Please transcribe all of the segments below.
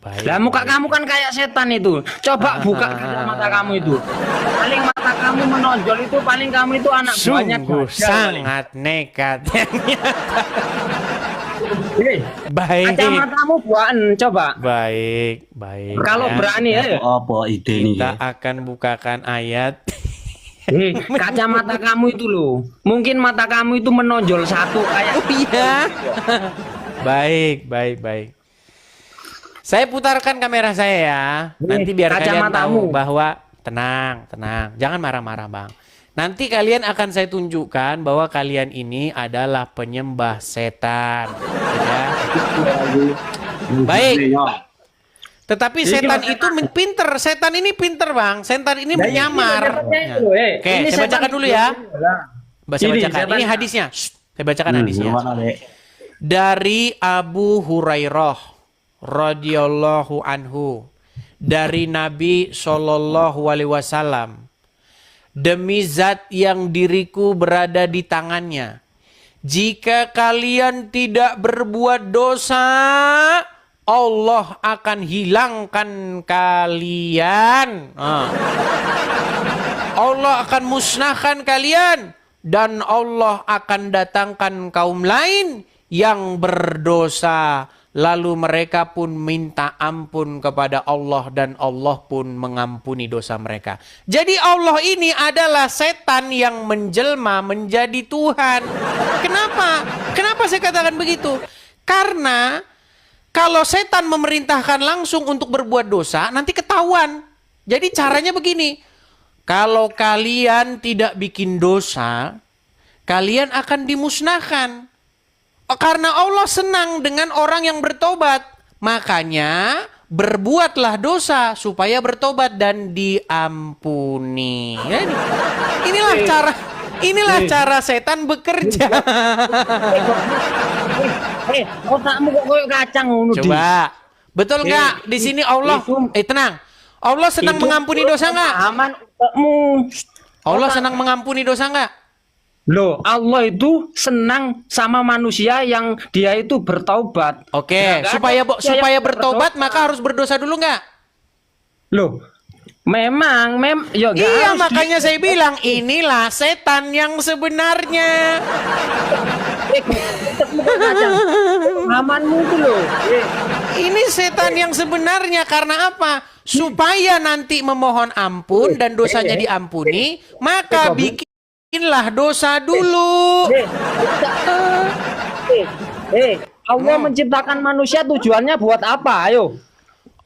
Baik. Lah muka kamu kan kayak setan itu. Coba buka mata kamu itu. Paling mata kamu menonjol itu paling kamu itu anak buahnya Sungguh Dajjal, paling. sangat nekat. Hei, Baik. kacamatamu buaan coba. Baik, baik. Kalau Ya. berani ya. Apa ide nih? Kita akan bukakan ayat. Hei, kacamata kamu itu loh. Mungkin mata kamu itu menonjol satu kayak Iya. Baik, baik, baik. Saya putarkan kamera saya ya. Nanti biar kalian tahu kacamatamu. bahwa tenang, tenang. Jangan marah-marah, Bang. Nanti kalian akan saya tunjukkan bahwa kalian ini adalah penyembah setan. Ya. Baik. Tetapi setan itu pinter. Setan ini pinter, Bang. Setan ini menyamar. Ya. Oke, saya bacakan dulu ya. Saya bacakan. Ini hadisnya. Shh, saya bacakan hadisnya. Dari Abu Hurairah radhiyallahu anhu, dari Nabi Shallallahu alaihi wasallam, demi zat yang diriku berada di tangannya, jika kalian tidak berbuat dosa, Allah akan hilangkan kalian. Allah akan musnahkan kalian, dan Allah akan datangkan kaum lain yang berdosa. Lalu mereka pun minta ampun kepada Allah dan Allah pun mengampuni dosa mereka. Jadi Allah ini adalah setan yang menjelma menjadi Tuhan. Kenapa? Kenapa saya katakan begitu? Karena kalau setan memerintahkan langsung untuk berbuat dosa, nanti ketahuan. Jadi caranya begini. Kalau kalian tidak bikin dosa, kalian akan dimusnahkan. Karena Allah senang dengan orang yang bertobat. Makanya berbuatlah dosa supaya bertobat dan diampuni. Ya, inilah cara setan bekerja. Otakmu kok koyo kacang ngono. Coba. Betul nggak? Di sini Allah tenang. Allah senang mengampuni dosa nggak? Aman otakmu. Allah senang mengampuni dosa nggak? Loh, Allah itu senang sama manusia yang dia itu bertaubat. Oke, supaya bertobat maka harus berdosa dulu nggak? Loh, memang ya iya, makanya saya bilang inilah setan yang sebenarnya. Amanmu itu loh. Ini setan yang sebenarnya karena apa? Supaya nanti memohon ampun dan dosanya diampuni, maka bikinlah dosa dulu. Allah menciptakan manusia tujuannya buat apa? Ayo.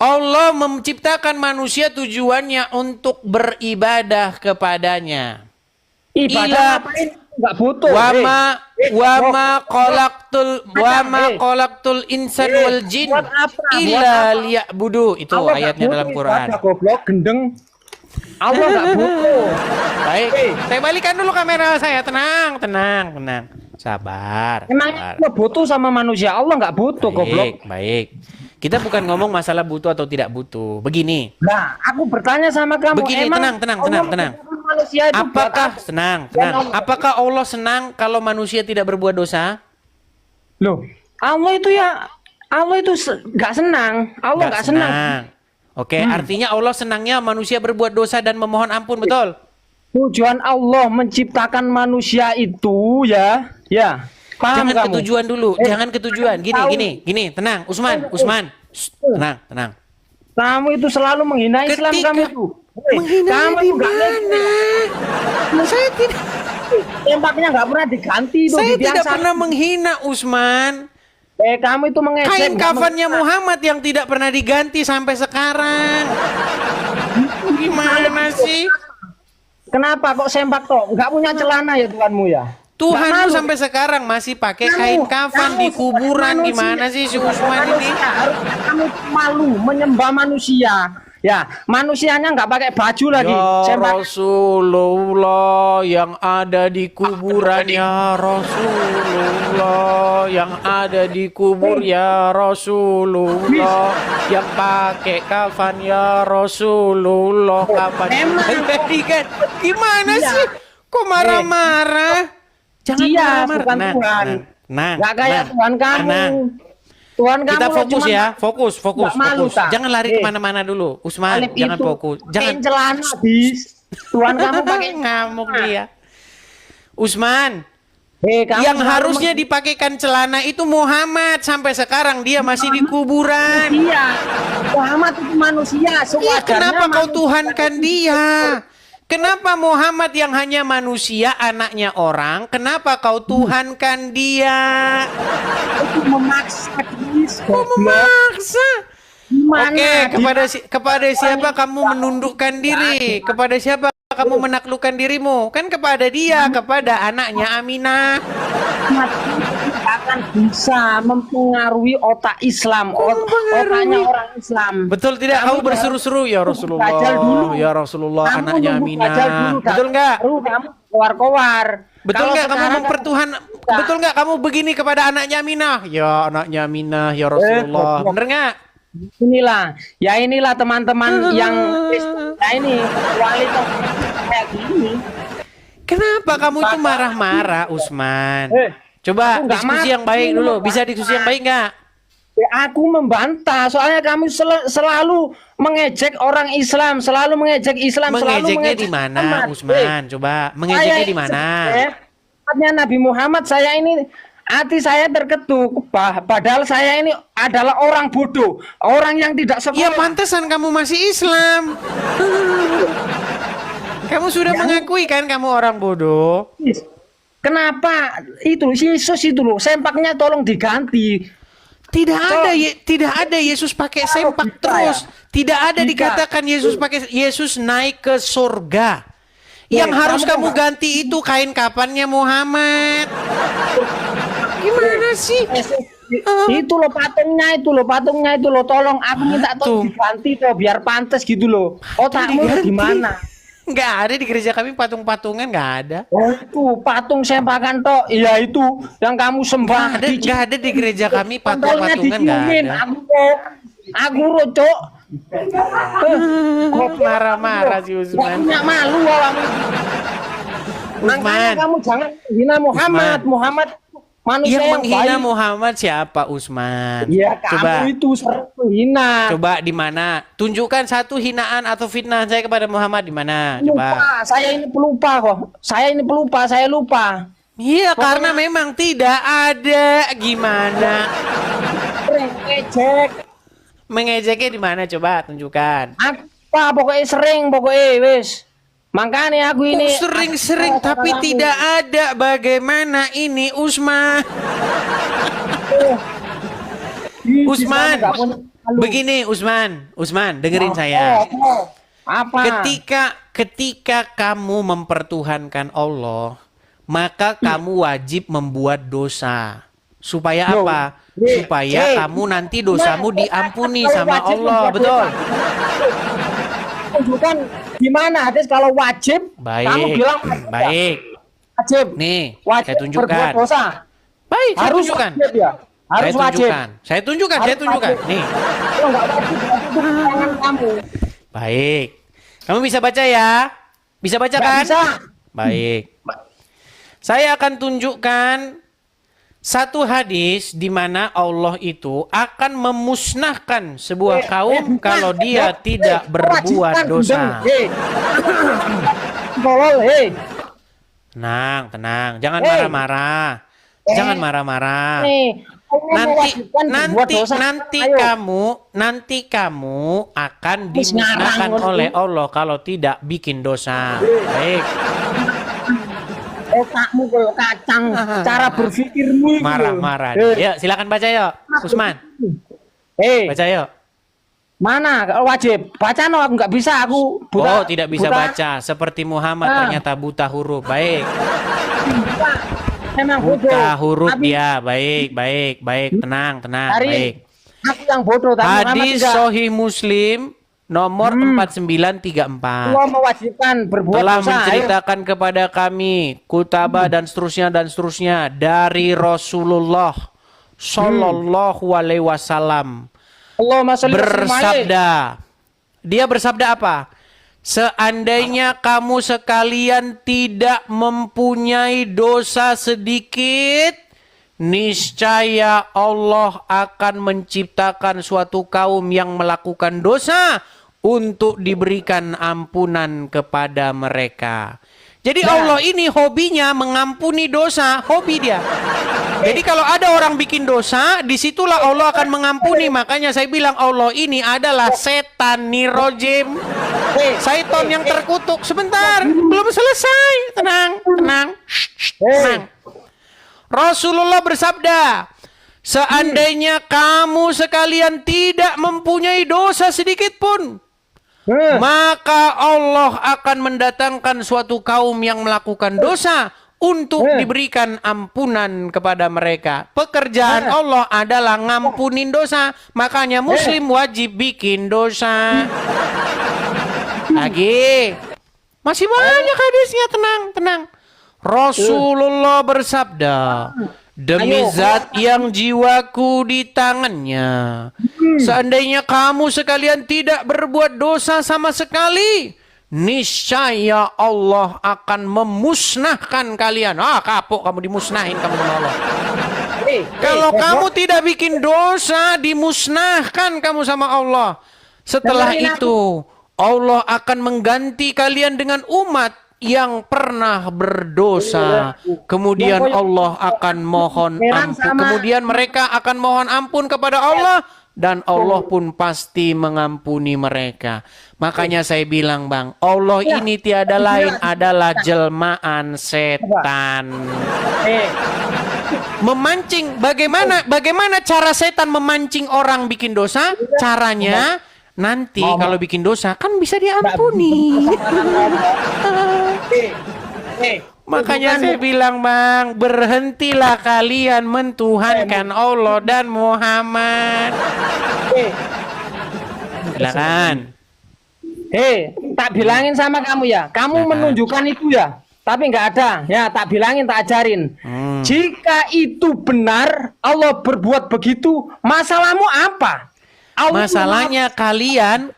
Allah menciptakan manusia tujuannya untuk beribadah kepadanya. Ibadah ngapain? Enggak butuh. Wama khalaqtul insan wal jin illa liya'budu. Itu ayatnya dalam Quran. Goblok gendeng. Allah enggak butuh. Baik, saya balikan dulu kamera saya. Tenang. Sabar. Emangnya Allah butuh sama manusia? Allah enggak butuh, goblok. Baik. Kita bukan ngomong masalah butuh atau tidak butuh. Begini. Nah, aku bertanya sama kamu. Begini, tenang. Manusia itu tenang. Apakah Allah senang kalau manusia tidak berbuat dosa? Loh, Allah itu nggak senang. Allah nggak senang. Oke, artinya Allah senangnya manusia berbuat dosa dan memohon ampun, betul? Tujuan Allah menciptakan manusia itu ya. Paham Jangan kamu? ketujuan dulu, jangan ketujuan. Gini, tenang, Usman. Shh, tenang. Kamu itu selalu menghina Islam, kamu itu. Menghina Kamu di juga mana? Saya tidak. Tembaknya nggak pernah diganti itu. Saya tidak pernah menghina Usman. Kamu itu mengesek. Kain kafannya Muhammad yang tidak pernah diganti sampai sekarang. Gimana sih? Kenapa kok sempak toh? Nggak punya celana ya Tuhanmu ya? Tuhanmu sampai sekarang masih pakai kain kafan di kuburan. Gimana sih si Usman ini? Kamu malu menyembah manusia. Ya, manusianya nggak pakai baju lagi. Ya Rasulullah yang ada di kuburan, ya Rasulullah yang ada di kubur, ya Rasulullah yang pakai kafan, ya Rasulullah. Kapan diganti? Gimana sih? Kok marah-marah? Jangan marah-marah. Bukan Tuhan. Nggak kayak Tuhan kamu. Tuhan kamu Kita lo fokus cuma ya, fokus. nggak malu, Fokus. tak? Jangan lari kemana-mana dulu, Usman. Alif Jangan itu fokus. Jangan pakai celana bis. Tuhan kamu pakai ngamuk dia. Usman, kamu yang selalu harusnya dipakaikan celana itu Muhammad, sampai sekarang dia masih di kuburan. manusia. Muhammad itu manusia. Iya, Sewajarnya kenapa kau manusia. tuhankan dia? Kenapa Muhammad yang hanya manusia, anaknya orang, kenapa kau tuhankan dia? Itu memaksa bis. Kau memaksa. Gimana? Oke, kepada siapa kamu menundukkan diri? Kepada siapa kamu menaklukkan dirimu? Kan kepada dia, kepada anaknya Aminah. Umat tidak akan bisa mempengaruhi otak Islam, otaknya orang Islam. Betul tidak? Kamu berseru-seru ya Rasulullah. Belajar dulu. Ya Rasulullah, Kamu anaknya nunggu Aminah. belajar dulu, Betul nggak? baru kamu keluar-keluar. Betul Kalau nggak kamu sekarang mempertuhan? Betul nggak kamu begini kepada anaknya Aminah? Ya anaknya Aminah, ya Rasulullah. Bener nggak? inilah teman-teman yang ini wali kayak gini. Kenapa kamu itu marah-marah, Usman? Coba aku nggak diskusi marah. yang baik dulu. Bisa diskusi yang baik nggak? Aku membantah, soalnya kamu selalu mengejek orang Islam, selalu mengejek Islam, selalu Mengejeknya mengejek di mana, Muhammad. Usman? Coba mengejeknya di mana? Sebenarnya Nabi Muhammad, saya ini hati saya terketuk, padahal saya ini adalah orang bodoh, orang yang tidak Ya sekolah. pantesan kamu masih Islam. Kamu sudah mengakui kan kamu orang bodoh. Kenapa itu Yesus itu loh, sempaknya tolong diganti. Tidak ada Yesus pakai sempak terus. Tidak ada dikatakan Yesus Yesus naik ke surga. Yang harus kamu ganti itu kain kafannya Muhammad. Gimana sih? Itu loh patungnya itu loh, tolong aku minta tolong diganti tuh biar pantas gitu loh. Otakmu Diganti. gimana? Nggak ada di gereja kami patung-patungan, nggak ada. Oh itu patung sempakan toh, iya itu yang kamu sembah. Nggak ada di gereja kami Kontolnya patung-patungan, nggak diciumin. ada. Aku rocok. Kok marah-marah sih Usman? Punya malu orang. Makanya Usman. kamu jangan hina Muhammad. Usman. Muhammad manusia Yang yang menghina baik. Muhammad siapa, Usman? Iya, Coba. kamu itu sering menghina. Coba di mana? Tunjukkan satu hinaan atau fitnah saya kepada Muhammad di mana? Coba. Lupa, saya ini pelupa kok. Saya lupa. Iya, karena memang tidak ada. Gimana? Sering ejek. Mengejeknya di mana? Coba tunjukkan. Apa pokoknya sering wis. Makanya aku ini Sering-sering tapi kamu. tidak ada. Bagaimana ini, Usman? Usman, begini Usman, dengerin saya. Apa? Ketika kamu mempertuhankan Allah, maka kamu wajib membuat dosa. Supaya apa? Supaya kamu nanti dosamu diampuni sama Allah, betul? Tunjukkan gimana hadis kalau wajib? Kamu Baik, bilang wajib. baik. Wajib. Nih, Wajib saya tunjukkan. berbuat dosa. Baik, saya Harus tunjukkan. wajib ya. Harus wajib. Saya tunjukkan. Harus wajib. Nih, Kalau nggak wajib, itu tangan kamu. baik. Kamu bisa baca ya? Bisa baca Nggak kan? bisa. Baik. Saya akan tunjukkan satu hadis di mana Allah itu akan memusnahkan sebuah kaum kalau dia tidak berbuat dosa. Tenang. Jangan marah-marah. Jangan marah-marah. Nanti kamu akan dimusnahkan oleh Allah kalau tidak bikin dosa. Baik. Otakmu kayak kacang, cara berpikirmu. Marah-marah. Ya, silakan baca yuk, Usman. Baca yuk. Mana wajib? Baca no, aku nggak bisa, aku buta. Oh, tidak bisa buta. baca. Seperti Muhammad ternyata buta huruf. Baik. Memang bodoh. Buta huruf Tapi dia. Baik. Tenang. Hari Baik. aku yang bodoh. Tapi Muhammad Hadis tidak. Sahih Muslim nomor 4934. Allah mewajibkan berbuat Telah dosa. menceritakan kepada kami kutaba dan seterusnya dari Rasulullah Shallallahu Alaihi Wasallam Allahumma sholli wa sallim alaihi. bersabda. Dia bersabda apa? Seandainya kamu sekalian tidak mempunyai dosa sedikit, niscaya Allah akan menciptakan suatu kaum yang melakukan dosa untuk diberikan ampunan kepada mereka. Jadi Allah ini hobinya mengampuni dosa, hobi dia. Jadi kalau ada orang bikin dosa, disitulah Allah akan mengampuni. Makanya saya bilang Allah ini adalah setan nirojim, syaitan yang terkutuk. Sebentar, belum selesai. Tenang, tenang, tenang. Rasulullah bersabda, seandainya kamu sekalian tidak mempunyai dosa sedikit pun, maka Allah akan mendatangkan suatu kaum yang melakukan dosa untuk diberikan ampunan kepada mereka. Pekerjaan Allah adalah ngampunin dosa. Makanya muslim wajib bikin dosa. Lagi. Masih banyak hadisnya, tenang, tenang. Rasulullah bersabda, demi zat yang jiwaku di tangannya, seandainya kamu sekalian tidak berbuat dosa sama sekali, niscaya Allah akan memusnahkan kalian. Kapok kamu dimusnahin kamu sama Allah. Kalau kamu tidak bikin dosa, dimusnahkan kamu sama Allah. Setelah itu, Allah akan mengganti kalian dengan umat yang pernah berdosa. Kemudian Allah akan mohon ampun. Kemudian mereka akan mohon ampun kepada Allah, dan Allah pun pasti mengampuni mereka. Makanya saya bilang, Bang, Allah ini tiada lain adalah jelmaan setan. Memancing, bagaimana cara setan memancing orang bikin dosa? Caranya nanti kalau bikin dosa kan bisa diampuni. Makanya saya bilang, Bang, berhentilah kalian mentuhankan Allah dan Muhammad. Silakan. Tak bilangin sama kamu ya. Kamu menunjukkan itu ya. Tapi nggak ada. Ya, tak bilangin, tak ajarin. Jika itu benar, Allah berbuat begitu, masalahmu apa? Masalahnya kalian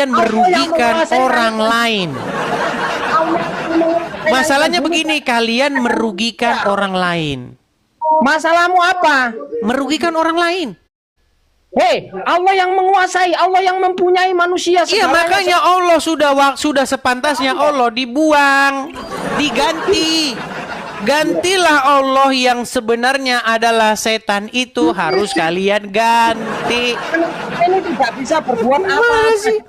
merugikan orang lain. Masalahnya begini, kalian merugikan orang lain. Masalahmu apa? Merugikan orang lain. Allah yang menguasai, Allah yang mempunyai manusia. Iya, makanya Allah sudah sepantasnya Allah dibuang, diganti. Gantilah Allah yang sebenarnya adalah setan itu, harus kalian ganti. Ini tidak bisa berbuat apa-apa.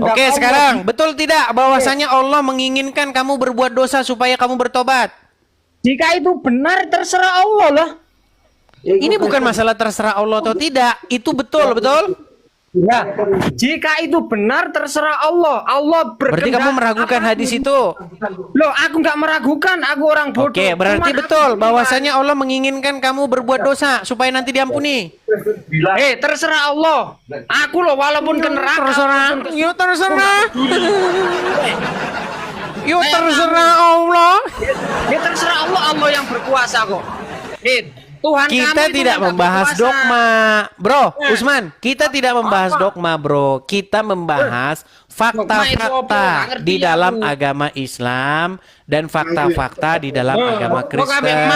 Oke, sekarang betul tidak bahwasanya Allah menginginkan kamu berbuat dosa supaya kamu bertobat? Jika itu benar, terserah Allah lah. Ini bukan masalah terserah Allah atau tidak, itu betul. Ya, jika itu benar, terserah Allah. Allah berkehendak. Berarti kamu meragukan hadis itu? Loh, aku nggak meragukan, aku orang bodoh. Oke, berarti betul bahwasanya Allah menginginkan kamu berbuat dosa supaya nanti diampuni. Terserah Allah. Aku loh, walaupun ke neraka. Terserah. Yuk terserah. Yuk terserah Allah. Terserah Allah, Allah yang berkuasa kok. Tuhan kita tidak membahas dogma, bro. Usman, kita tidak membahas dogma, bro. Kita membahas fakta-fakta di dalam agama Islam dan fakta-fakta di dalam agama Kristen.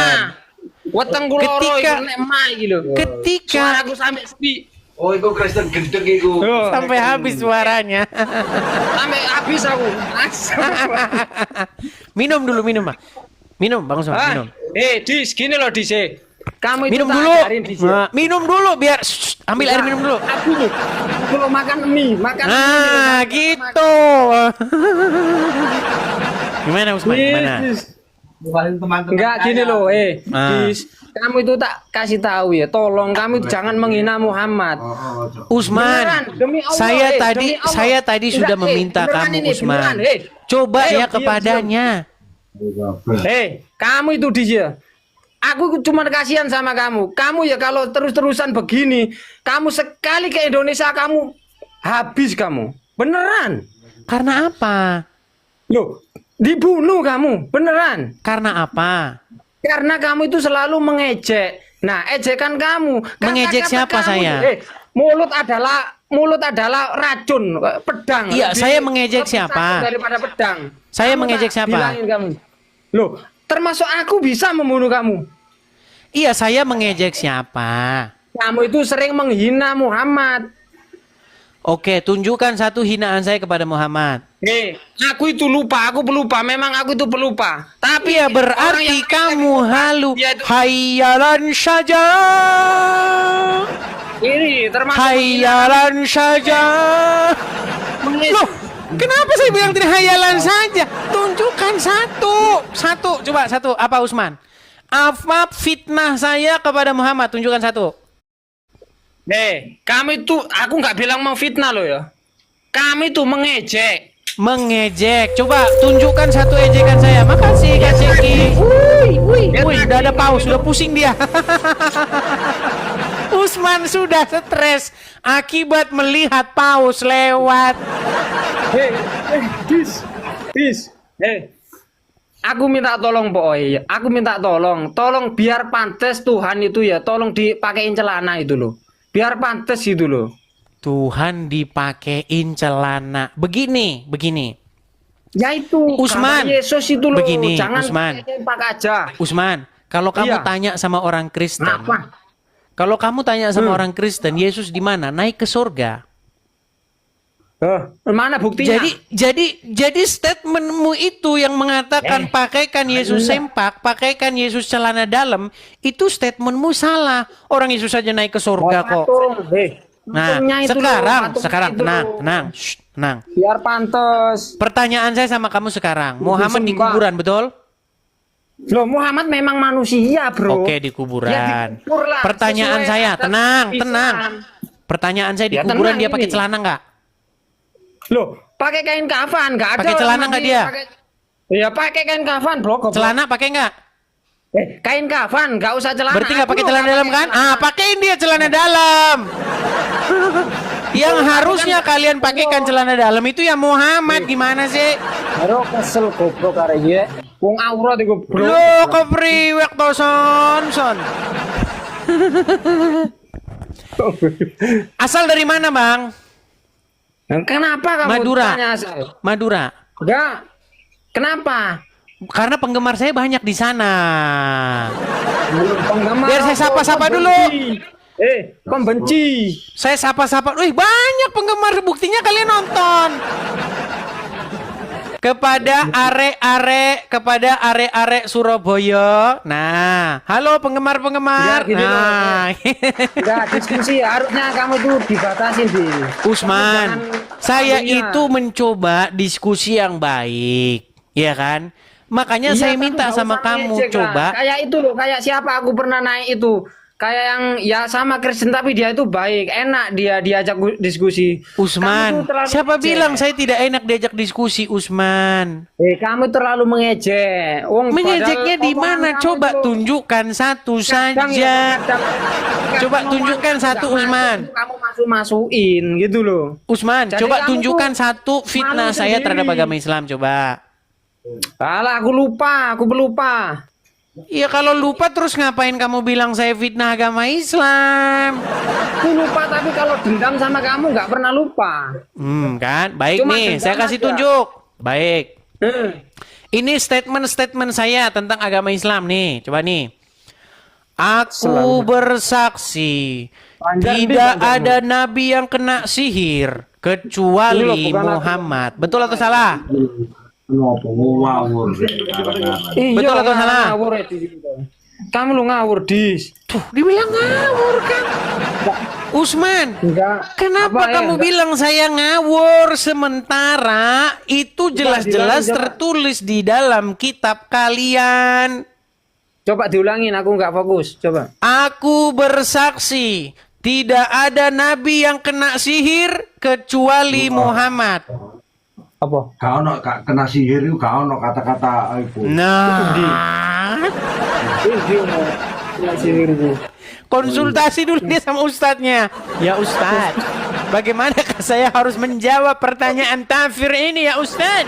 Ketika itu Kristen gendeng itu. Sampai habis suaranya. Sampai habis aku. Minum dulu, Pak. Minum, Bang Usman, minum. Dis, gini loh, Dis. Kamu itu minum dulu. Minum dulu biar ambil air minum dulu. Aku lo makan mie, gitu. Gimana Usman? Gimana? Enggak gini loh, Dis. Kamu itu tak kasih tahu ya, tolong kamu itu jangan menghina Muhammad. Usman, beneran, saya tadi sudah meminta kamu, Usman. Coba ya kepadanya. Kamu itu dia. Aku cuma kasihan sama kamu. Kamu ya kalau terus-terusan begini, kamu sekali ke Indonesia kamu habis kamu. Beneran. Karena apa? Loh, dibunuh kamu. Beneran. Karena apa? Karena kamu itu selalu mengejek. Nah, ejekan kamu. Mengejek siapa kamu, saya? Mulut adalah racun, pedang. Iya, saya mengejek siapa? Daripada pedang. Saya mengejek siapa? Bilangin kamu. Loh, termasuk aku bisa membunuh kamu. Iya, saya mengejek siapa? Kamu itu sering menghina Muhammad. Oke, tunjukkan satu hinaan saya kepada Muhammad. Aku itu lupa, aku pelupa. Memang aku itu pelupa. Tapi Iya, berarti kamu halu. Dia itu- Hayyalan saja. ini termasuk Hayalan saja. Loh, kenapa saya bilang tidak hayalan saja? Tunjukkan satu. Coba satu. Apa Usman? Apa fitnah saya kepada Muhammad? Tunjukkan satu. Kami itu, aku nggak bilang memfitnah loh ya. Kami itu mengejek. Mengejek. Coba tunjukkan satu ejekan saya. Makasih Kak Ceki. Wih, udah ada paus, sudah pusing dia. Usman sudah stres akibat melihat paus lewat. Dis. Aku minta tolong boy. Aku minta tolong biar pantas Tuhan itu ya, tolong dipakein celana itu loh. Biar pantas gitu loh. Tuhan dipakein celana. Begini. Ya itu Usman, gambar Yesus itu loh. begini, Jangan Usman. pak aja. Usman, kalau kamu Iya. tanya sama orang Kristen, Apa? kalau kamu tanya sama orang Kristen, Yesus di mana? Naik ke surga. Mana buktinya? Jadi statementmu itu yang mengatakan pakaikan Yesus sempak, pakaikan Yesus celana dalam, itu statementmu salah. Orang Yesus saja naik ke surga kok. Nah, sekarang tenang. Shh, tenang. Biar pantas. Pertanyaan saya sama kamu sekarang, Muhammad di Sumpah. kuburan, betul? Loh, Muhammad memang manusia, bro. Oke, di kuburan. Ya, dikubur lah, Pertanyaan sesuai saya, adat tenang. Islam. Pertanyaan saya di Ya, kuburan tenang dia pakai ini. celana nggak? Loh, pakai kain kafan, nggak ada. Pakai orang celana mati nggak dia? Iya, pakai kain kafan, bro. goblok. Celana pakai nggak? Kain kafan, nggak usah celana. Berarti nggak Aku pakai loh, celana nggak dalam pakai kan? celana. Pakein dia celana dalam. Yang harusnya kalian pakaikan celana dalam itu ya Muhammad, gimana sih? Baru kesel goblok arek iki. Wong aurat iku, bro. Lo kepriwek to son. Asal dari mana, Bang? Kenapa kamu Madura. tanya saya? Madura. Enggak. Kenapa? Karena penggemar saya banyak di sana. Penggemar Biar saya apa? sapa-sapa Kau dulu. benci. Pembenci. Saya sapa-sapa. Wih, banyak penggemar. Buktinya kalian nonton. Kepada are-are Surabaya. Nah, halo penggemar-penggemar. Ya, gini loh. Nah, Enggak, diskusi harusnya kamu tuh dibatasin, Di. Usman, Jangan saya anunya. itu mencoba diskusi yang baik, ya kan? Makanya Iya, saya tapi minta nggak sama usah kamu ngejek lah. coba. Kayak itu loh, kayak siapa aku pernah naik itu. Kayak yang ya sama Kristen tapi dia itu baik, enak dia diajak diskusi. Usman, Kamu tuh terlalu siapa ngejek. bilang saya tidak enak diajak diskusi, Usman? Kamu terlalu mengejek. Mengejeknya di mana? Coba tunjukkan satu saja. Coba tunjukkan satu, Usman. Kamu masukin gitu loh. Usman, Jadi coba kamu tunjukkan tuh satu fitnah malu saya sendiri. terhadap agama Islam, coba. Alah, aku pelupa. Iya, kalau lupa terus ngapain kamu bilang saya fitnah agama Islam? Aku lupa tapi kalau dendam sama kamu nggak pernah lupa. Kan? Baik Cuma nih, dendam saya kasih aja. tunjuk. Baik. Hmm. Ini statement saya tentang agama Islam nih. Coba nih. Aku Selalu. bersaksi Panjang nih, tidak panjang. ada nabi yang kena sihir kecuali Ini loh, bukan aku. Muhammad. Betul atau salah? Ngopo ngawur. Betul atau salah? Ngawur, Di. Kamu lu ngawur, Dis. Tuh, dibilang ngawur kan? Usman, Enggak. kenapa Apa, kamu enggak? bilang saya ngawur sementara itu jelas-jelas diulangi, coba. tertulis di dalam kitab kalian? Coba diulangin, aku nggak fokus. Coba. Aku bersaksi tidak ada nabi yang kena sihir kecuali Muhammad. Apa? Kau no kena sihir itu kau no kata-kata itu. Nah, konsultasi dulu dia sama ustadznya. Ya ustadz, bagaimanakah saya harus menjawab pertanyaan tafsir ini ya ustadz?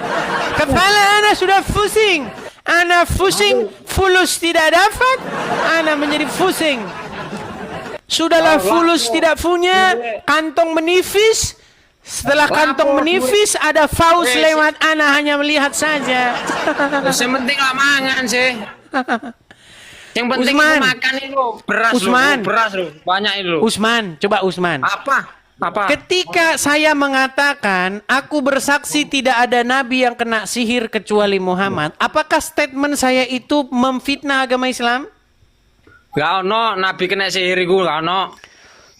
Kepala ana sudah pusing. Ana pusing, fulus tidak dapat. Ana menjadi pusing. Sudahlah fulus tidak punya, kantong menipis. Setelah kantong menipis, ada faus lewat ana hanya melihat saja. Yang penting lah mangan sih. Yang penting Usman. itu makan itu beras Usman. loh, beras loh, banyak itu loh. Usman, coba Usman. Apa? Apa? Ketika saya mengatakan aku bersaksi tidak ada nabi yang kena sihir kecuali Muhammad, apakah statement saya itu memfitnah agama Islam? Gak ono nabi kena sihir iku, gak ono.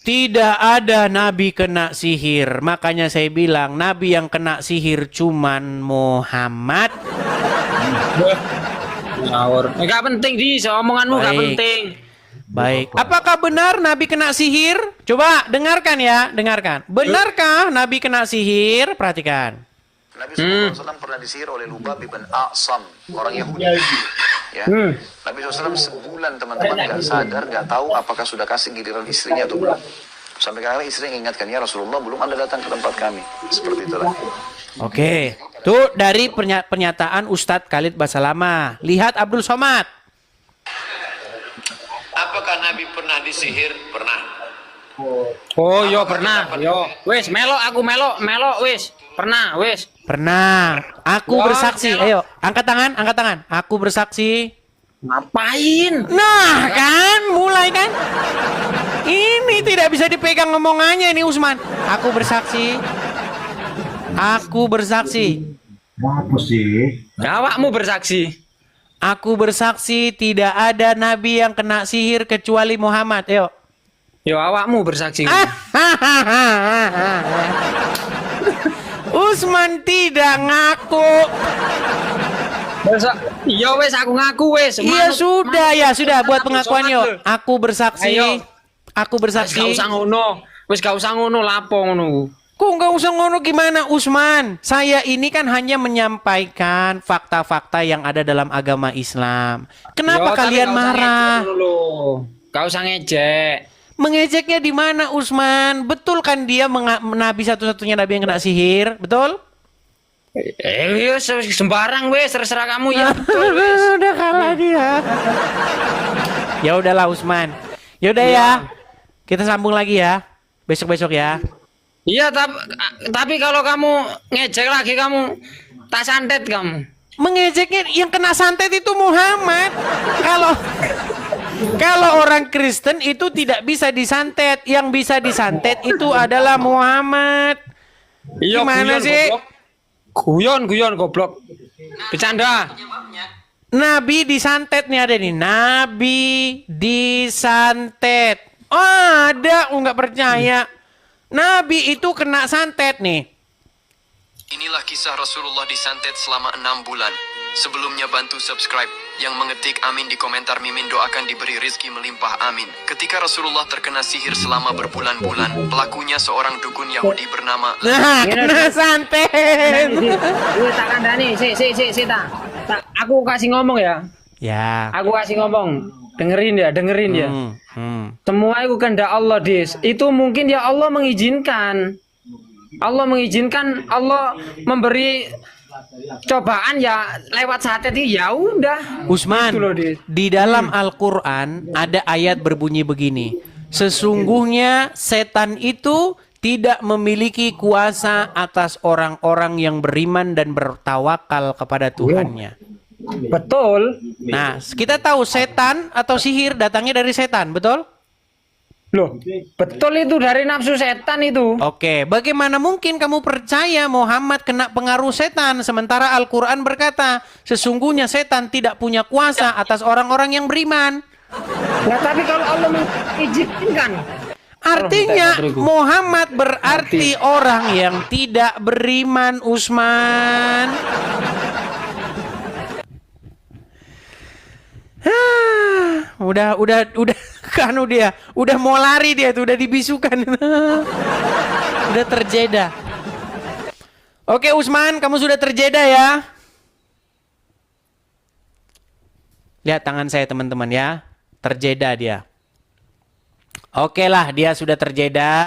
Tidak ada nabi kena sihir. Makanya saya bilang nabi yang kena sihir cuman Muhammad. Ngawur. Gak penting di omonganmu gak Baik. penting. Baik. Apakah benar nabi kena sihir? Coba dengarkan ya, dengarkan. Benarkah nabi kena sihir? Perhatikan. Nabi SAW pernah disihir oleh Lubab bin A'sam, orang Yahudi. Ya. Nabi SAW sebulan teman-teman nggak sadar, nggak tahu apakah sudah kasih giliran istrinya atau belum. Sampai kadang istri ingatkan, ya Rasulullah belum Anda datang ke tempat kami. Seperti itulah. Oke. Itu dari pernyataan Ustadz Khalid Basalamah. Lihat Abdul Somad. Apakah Nabi pernah disihir? Pernah. Oh, yo pernah. Yo. Wis, melok aku melok wis. Pernah, wis. Pernah. Aku Wah, bersaksi. Ayo, angkat tangan, angkat tangan. Aku bersaksi. Ngapain? Nah, kan, mulai kan? Ini tidak bisa dipegang ngomongannya ini Usman. Aku bersaksi. Aku bersaksi. Apa sih? Awakmu bersaksi. Aku bersaksi tidak ada nabi yang kena sihir kecuali Muhammad. Ayo. Yo awakmu bersaksi. Usman tidak ngaku. Besok. Yo wis aku ngaku wis. Iya sudah ya sudah buat Manut pengakuan Usman, yuk. lho. Aku bersaksi. Ayo. Aku Wis gak bersaksi. usah ngono. Wis gak usah ngono lapo ngono. Kok nggak usah ngono gimana Usman? Saya ini kan hanya menyampaikan fakta-fakta yang ada dalam agama Islam. Kenapa Yo, tapi kalian gak usah marah? ngejek dulu. Gak usah ngejek. Mengejeknya di mana Usman? Betul kan dia nabi satu-satunya nabi yang kena sihir? Betul? Wis sembarang wis terserah kamu ya. Betul wis. Udah kalah dia. Ya udahlah Usman. Ya udah ya. Kita sambung lagi ya. Besok-besok ya. Iya, tapi kalau kamu ngejek lagi kamu tak santet kamu. Mengejeknya yang kena santet itu Muhammad. Kalau orang Kristen itu tidak bisa disantet, yang bisa disantet itu adalah Muhammad. Iya, Gimana guyon, sih? goblok. Guyon goblok. Bercanda. Nabi disantet nih ada nih. Nabi disantet. Oh, ada, nggak percaya. Nabi itu kena santet nih. Inilah kisah Rasulullah disantet selama 6 bulan. Sebelumnya bantu subscribe. Yang mengetik amin di komentar Mimin doakan diberi rizki melimpah amin. Ketika Rasulullah terkena sihir selama berbulan-bulan, pelakunya seorang dukun Yahudi bernama... Nah, kena santet. Wih, tak kandani, tak. Aku kasih ngomong ya. Ya. Aku kasih ngomong. Dengerin ya. Semua itu kehendak Allah, Dis. Itu mungkin ya Allah mengizinkan. Allah memberi cobaan ya lewat santet itu ya udah. Usman, Gitu loh, Dis. di dalam Al-Quran ada ayat berbunyi begini. Sesungguhnya setan itu tidak memiliki kuasa atas orang-orang yang beriman dan bertawakal kepada Tuhannya. Betul. Nah, kita tahu setan atau sihir datangnya dari setan, betul? Loh, betul itu dari nafsu setan itu. Oke, bagaimana mungkin kamu percaya Muhammad kena pengaruh setan sementara Al-Quran berkata sesungguhnya setan tidak punya kuasa atas orang-orang yang beriman. Nah, tapi kalau Allah mengizinkan, Artinya Muhammad berarti orang yang tidak beriman, Usman. Udah kan udah mau lari dia tuh, udah dibisukan. Udah terjeda. Oke Usman, kamu sudah terjeda ya. Lihat tangan saya teman-teman ya. Terjeda dia. Oke lah, dia sudah terjeda.